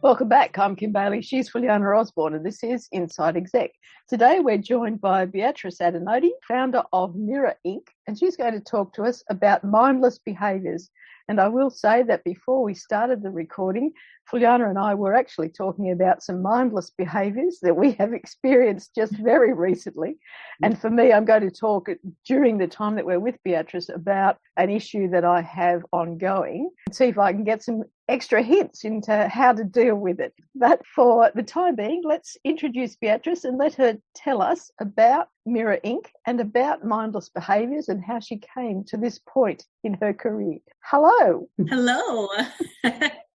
Welcome back. I'm Kim Bailey. She's Juliana Osborne, and this is Inside Exec. Today, we're joined by Beatrice Adenodi, founder of Mirror Inc., and she's going to talk to us about mindless behaviours. And I will say that before we started the recording, Juliana and I were actually talking about some mindless behaviours that we have experienced just very recently. And for me, I'm going to talk during the time that we're with Beatrice about an issue that I have ongoing and see if I can get some extra hints into how to deal with it. But for the time being, let's introduce Beatrice and let her tell us about Mirror Inc. and about mindless behaviours and how she came to this point in her career. Hello. Hello.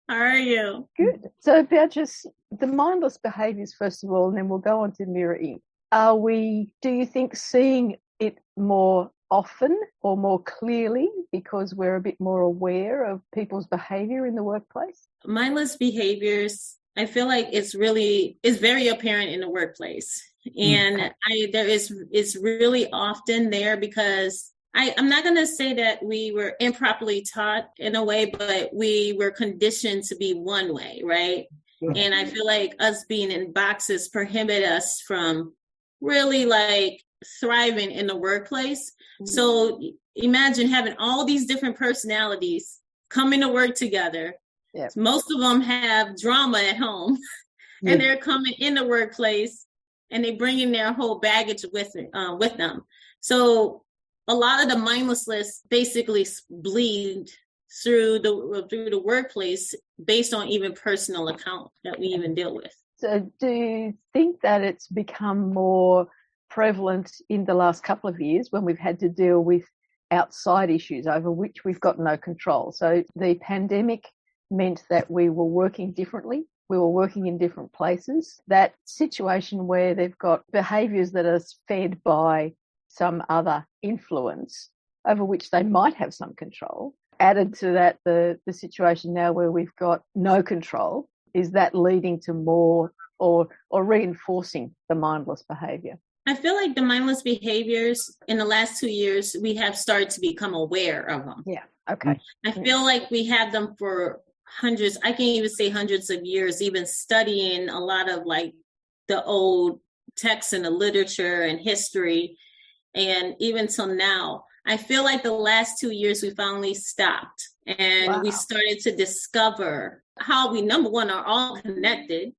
How are you? Good. So Beatrice, the mindless behaviours first of all, and then we'll go on to Mirror Inc. Are we, do you think, seeing it more often or more clearly because we're a bit more aware of people's behaviour in the workplace? Mindless behaviors, I feel like it's very apparent in the workplace. And it's really often there because I'm not going to say that we were improperly taught in a way, but we were conditioned to be one way, right? Mm-hmm. And I feel like us being in boxes prohibit us from really like thriving in the workplace. Mm-hmm. So imagine having all these different personalities coming to work together. Yep. Most of them have drama at home and they're coming in the workplace and they bring in their whole baggage with them. So a lot of the mindlessness basically bleed through the workplace based on even personal account that we even deal with. So do you think that it's become more prevalent in the last couple of years when we've had to deal with outside issues over which we've got no control? So the pandemic meant that we were working differently. We were working in different places. That situation where they've got behaviours that are fed by some other influence over which they might have some control. Added to that, the situation now where we've got no control, is that leading to more or reinforcing the mindless behaviour? I feel like the mindless behaviors in the last 2 years, we have started to become aware of them. Yeah, okay. I feel like we had them for hundreds, I can even say hundreds of years, even studying a lot of like the old texts and the literature and history. And even till now, I feel like the last 2 years we finally stopped and we started to discover how we, number one, are all connected.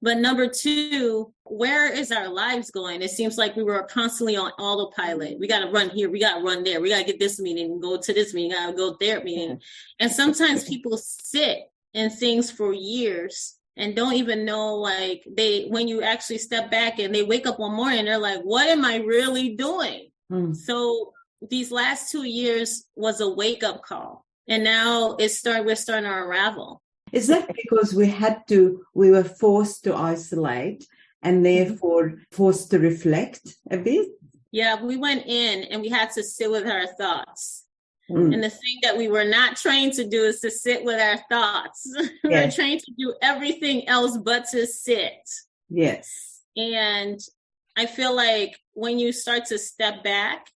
But number two, where is our lives going? It seems like we were constantly on autopilot. We got to run here. We got to run there. We got to get this meeting, go to this meeting, got to go there meeting. And sometimes people sit in things for years and don't even know, like when you actually step back and they wake up one morning, they're like, what am I really doing? So these last 2 years was a wake up call. And now we're starting to unravel. Is that because we were forced to isolate and therefore forced to reflect a bit? Yeah, we went in and we had to sit with our thoughts. And the thing that we were not trained to do is to sit with our thoughts. We were trained to do everything else but to sit. Yes. And I feel like when you start to step back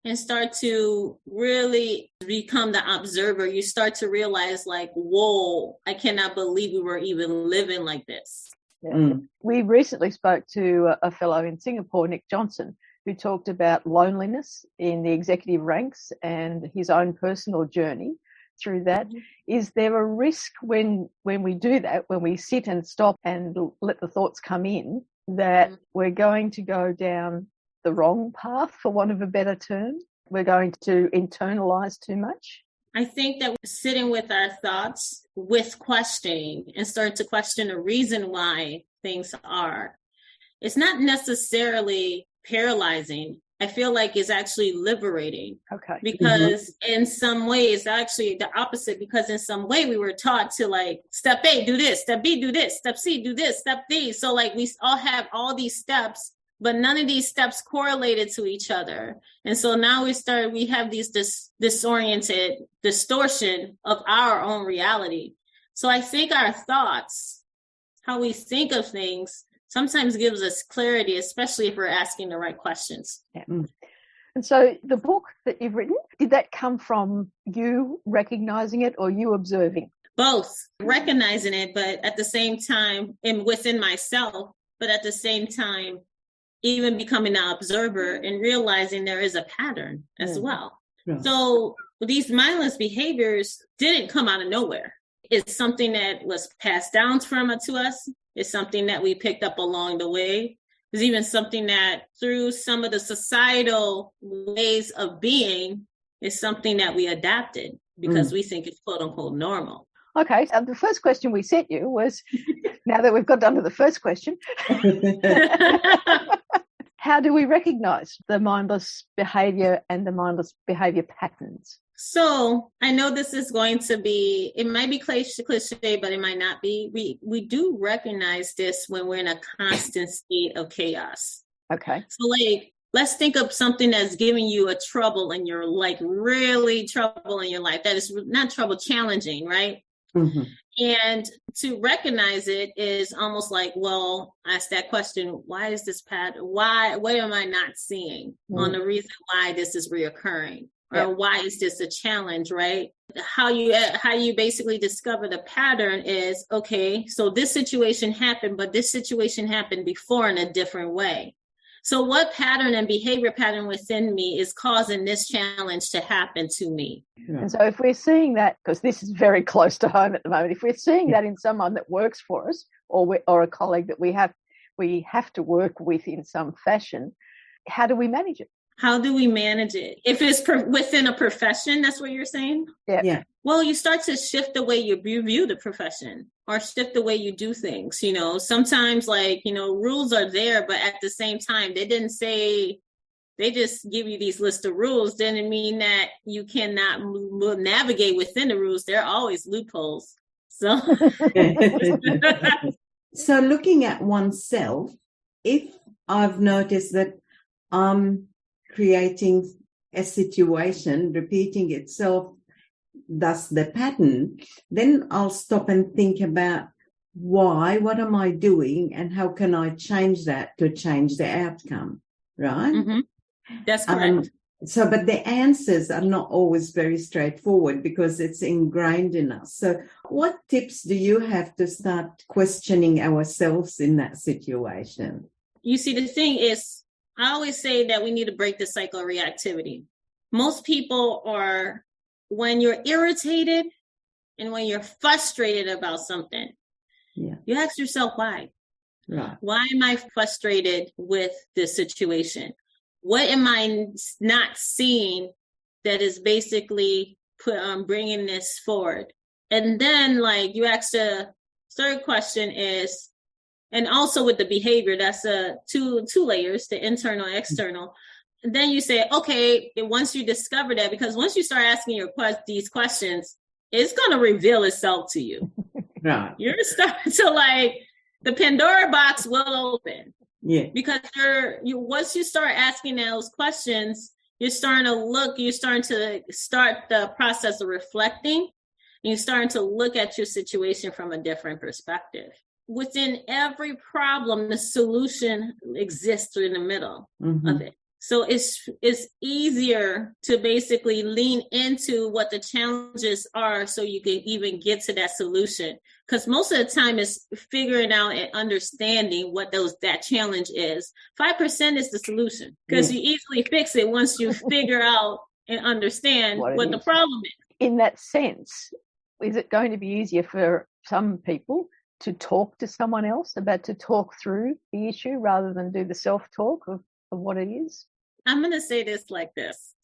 and start to really become the observer, you start to realize like, whoa, I cannot believe we were even living like this. Yeah. We recently spoke to a fellow in Singapore, Nick Johnson, who talked about loneliness in the executive ranks and his own personal journey through that. Is there a risk when we do that, when we sit and stop and let the thoughts come in, that we're going to go down the wrong path, for want of a better term? We're going to internalize too much? I think that sitting with our thoughts with questioning and start to question the reason why things are, it's not necessarily paralyzing. I feel like it's actually liberating. Okay. Because in some ways, actually the opposite, because in some way we were taught to like, step A, do this, step B, do this, step C, do this, step D. So like we all have all these steps, but none of these steps correlated to each other. And so now we have these disoriented distortion of our own reality. So I think our thoughts, how we think of things, sometimes gives us clarity, especially if we're asking the right questions. Yeah. And so the book that you've written, did that come from you recognizing it or you observing? both recognizing it, but at the same time, and within myself, but at the same time, even becoming an observer and realizing there is a pattern as well. Yeah. So these mindless behaviors didn't come out of nowhere. It's something that was passed down to us. It's something that we picked up along the way. It's even something that through some of the societal ways of being is something that we adapted because we think it's quote unquote normal. Okay, so the first question we sent you was, now that we've got done to the first question, how do we recognize the mindless behavior and the mindless behavior patterns? So I know this is going to be, it might be cliche, but it might not be. We do recognize this when we're in a constant state of chaos. Okay. So like, let's think of something that's giving you a trouble in your, like really trouble in your life. That is not trouble, challenging, right? Mm-hmm. And to recognize it is almost like, well, ask that question, why is this pattern? What am I not seeing on the reason why this is reoccurring? Or why is this a challenge, right? How you basically discover the pattern is, okay, so this situation happened, but this situation happened before in a different way. So what pattern and behavior pattern within me is causing this challenge to happen to me? Yeah. And so if we're seeing that, because this is very close to home at the moment, if we're seeing that in someone that works for us or a colleague that we have to work with in some fashion, how do we manage it? How do we manage it? If it's within a profession, that's what you're saying? Yeah. Well, you start to shift the way you view the profession or shift the way you do things. You know, sometimes like, you know, rules are there, but at the same time, they didn't say, they just give you these list of rules. Didn't mean that you cannot navigate within the rules. There are always loopholes. So, so looking at oneself, if I've noticed that I'm creating a situation, repeating itself, thus the pattern, then I'll stop and think about why, what am I doing, and how can I change that to change the outcome, right? Mm-hmm. That's correct. But the answers are not always very straightforward because it's ingrained in us. So what tips do you have to start questioning ourselves in that situation? You see, the thing is, I always say that we need to break the cycle of reactivity. Most people are, when you're irritated and when you're frustrated about something, you ask yourself why. Right. Why am I frustrated with this situation? What am I not seeing that is basically bringing this forward? And then, like, you ask the third question is, and also with the behavior, that's two layers, the internal and external. And then you say, okay, once you discover that, because once you start asking these questions, it's going to reveal itself to you. Right. You're starting to, like, the Pandora box will open. Yeah. Because once you start asking those questions, you're starting to start the process of reflecting, and you're starting to look at your situation from a different perspective. Within every problem, the solution exists in the middle of it. So it's easier to basically lean into what the challenges are so you can even get to that solution. Because most of the time it's figuring out and understanding what that challenge is. 5% is the solution because you easily fix it once you figure out and understand what the problem is. In that sense, is it going to be easier for some people to talk to someone else to talk through the issue rather than do the self-talk of what it is? I'm going to say this like this.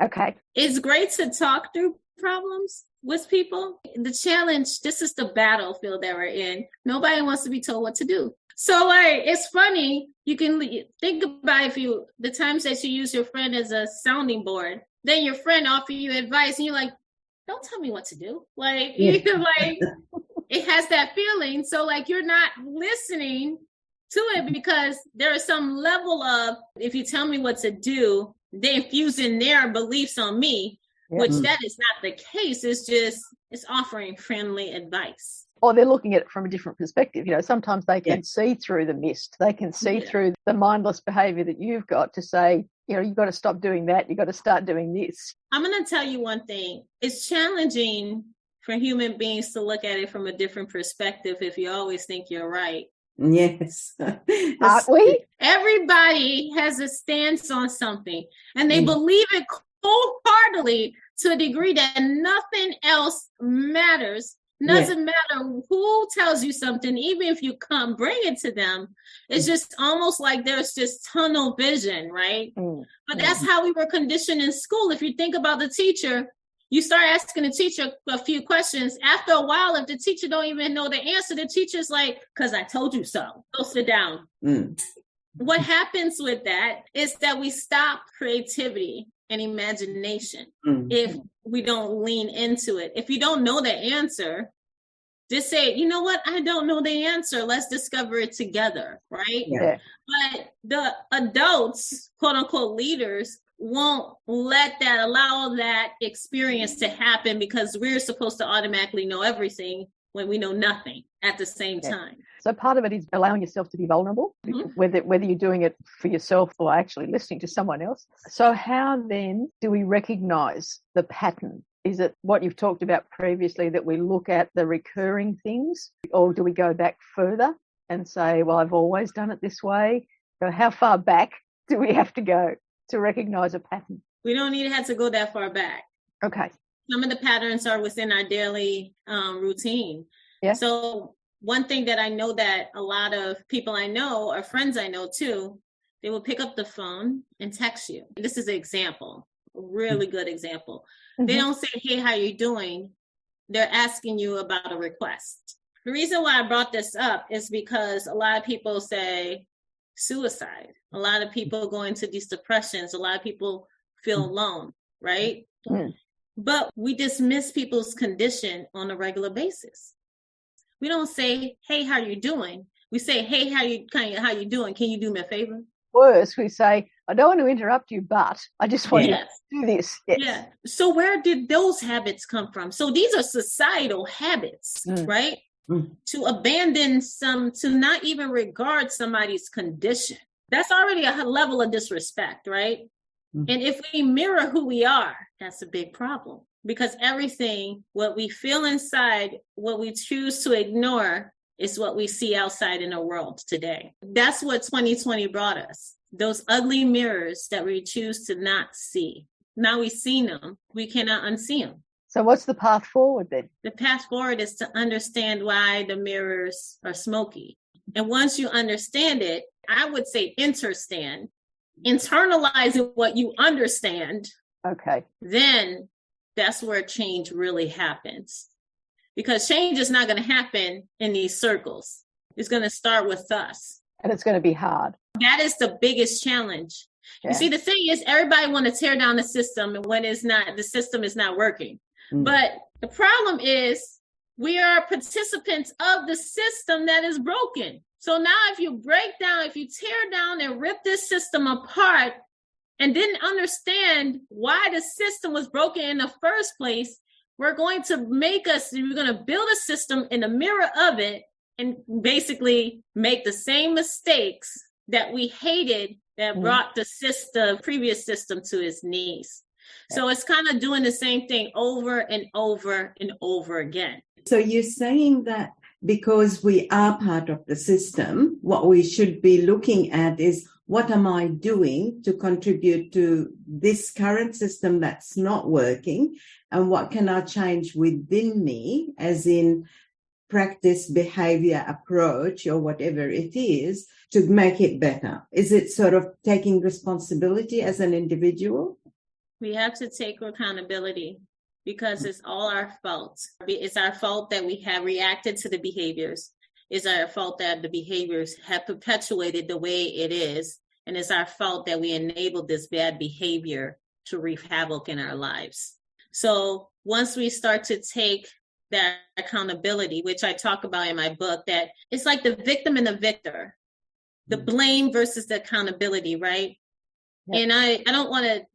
Okay. It's great to talk through problems with people. The challenge, this is the battlefield that we're in. Nobody wants to be told what to do. So like, it's funny. You can think about the times that you use your friend as a sounding board, then your friend offer you advice and you're like, don't tell me what to do. Like, you like, it has that feeling. So like, you're not listening to it because there is some level of, if you tell me what to do, they infuse in their beliefs on me, which that is not the case. It's offering friendly advice. Or they're looking at it from a different perspective. You know, sometimes they can see through the mist. They can see through the mindless behavior that you've got to say, you know, you've got to stop doing that. You've got to start doing this. I'm going to tell you one thing. It's challenging for human beings to look at it from a different perspective if you always think you're right. Yes. Aren't we? Everybody has a stance on something, and they believe it wholeheartedly to a degree that nothing else matters. Doesn't matter who tells you something, even if you come bring it to them. It's just almost like there's just tunnel vision, right? But that's how we were conditioned in school. If you think about the teacher, you start asking the teacher a few questions. After a while, if the teacher don't even know the answer, the teacher's like, because I told you so. Go sit down. What happens with that is that we stop creativity and imagination if we don't lean into it. If you don't know the answer, just say, you know what? I don't know the answer. Let's discover it together, right? Yeah. But the adults, quote unquote leaders, won't allow that experience to happen because we're supposed to automatically know everything when we know nothing at the same time. So part of it is allowing yourself to be vulnerable, whether you're doing it for yourself or actually listening to someone else. So how then do we recognize the pattern? Is it what you've talked about previously, that we look at the recurring things, or do we go back further and say, well, I've always done it this way? So how far back do we have to go to recognize a pattern? We don't need to have to go that far back. Okay. Some of the patterns are within our daily routine. Yeah. So one thing that I know that a lot of people I know, or friends I know too, they will pick up the phone and text you. This is an example, a really good example. They don't say, hey, how you doing? They're asking you about a request. The reason why I brought this up is because a lot of people say suicide. A lot of people go into these depressions. A lot of people feel alone, right? But we dismiss people's condition on a regular basis. We don't say, hey, how you doing? We say, hey, how you doing? Can you do me a favor? Worse, we say, I don't want to interrupt you, but I just want to do this. Yes. Yeah. So where did those habits come from? So these are societal habits, right? To abandon to not even regard somebody's condition. That's already a level of disrespect, right? And if we mirror who we are, that's a big problem. Because everything, what we feel inside, what we choose to ignore, is what we see outside in the world today. That's what 2020 brought us. Those ugly mirrors that we choose to not see. Now we've seen them, we cannot unsee them. So what's the path forward then? The path forward is to understand why the mirrors are smoky. And once you understand it, I would say internalize what you understand. Okay. Then that's where change really happens. Because change is not going to happen in these circles. It's going to start with us. And it's going to be hard. That is the biggest challenge. You see, the thing is, everybody want to tear down the system when the system is not working. But the problem is we are participants of the system that is broken. So now if you tear down and rip this system apart and didn't understand why the system was broken in the first place, we're going to build a system in the mirror of it and basically make the same mistakes that we hated that brought the previous system to its knees. So it's kind of doing the same thing over and over and over again. So you're saying that because we are part of the system, what we should be looking at is, what am I doing to contribute to this current system that's not working? And what can I change within me, as in practice, behavior, approach, or whatever it is, to make it better? Is it sort of taking responsibility as an individual? We have to take accountability because it's all our fault. It's our fault that we have reacted to the behaviors. It's our fault that the behaviors have perpetuated the way it is. And it's our fault that we enabled this bad behavior to wreak havoc in our lives. So once we start to take that accountability, which I talk about in my book, that it's like the victim and the victor, the blame versus the accountability, right? Yep. And I don't want to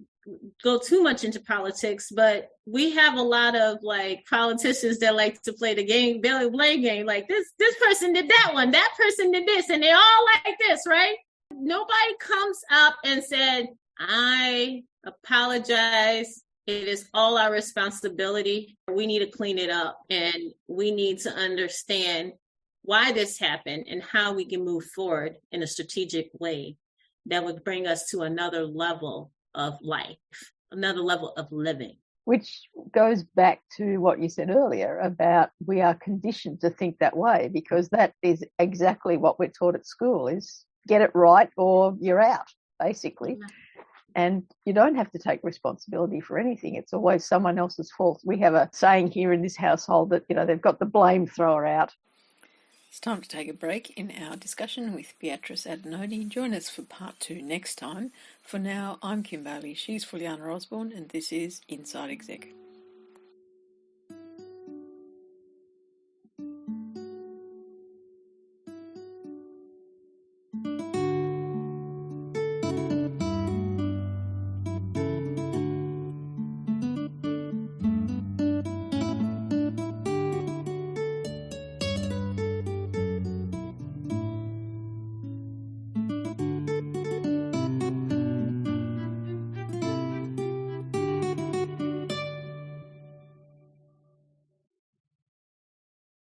go too much into politics, but we have a lot of like politicians that like to play the game, blame game, like this person did that one, that person did this, and they all like this, right? Nobody comes up and said, I apologize It is all our responsibility. We need to clean it up, and we need to understand why this happened and how we can move forward in a strategic way that would bring us to another level of life, another level of living. Which goes back to what you said earlier about we are conditioned to think that way, because that is exactly what we're taught at school is get it right or you're out, basically. Yeah. And you don't have to take responsibility for anything. It's always someone else's fault. We have a saying here in this household that, they've got the blame thrower out. It's time to take a break in our discussion with Beatrice Adenodi. Join us for part 2 next time. For now, I'm Kim Bailey. She's Fuliana Osborne, and this is Inside Exec.